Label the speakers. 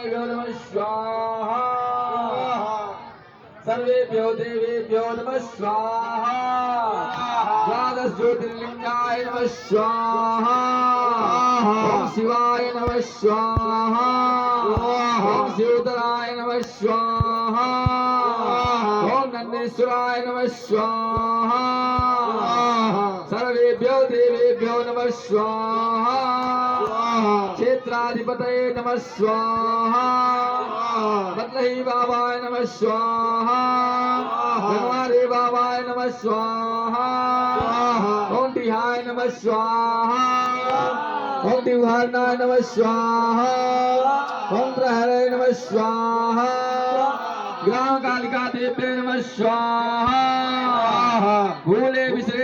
Speaker 1: देवेभ्यो नमः स्वाहा सर्वेभ्यो देवेभ्यो नमः स्वाहा द्वादश ज्योतिर्लिंगाय नमः स्वाहा ओम शिवाय नमः स्वाहा ओम शिवतराय नमः स्वाहा ओम नंदीश्वराय नमः स्वाहा सर्वेभ्यो देवेभ्यो नमः स्वाहा क्षेत्राधिपतये नमः स्वाहा बदलही बाबाय नमः स्वाहा बनवारी बाबाय नमः स्वाहा ओम टिहाय नमः स्वाहा ओम टिहारनाय नमः स्वाहा ओम प्रहराय नमः स्वाहा ग्राम कालिका देव्ये नमः स्वाहा भूले विश्रे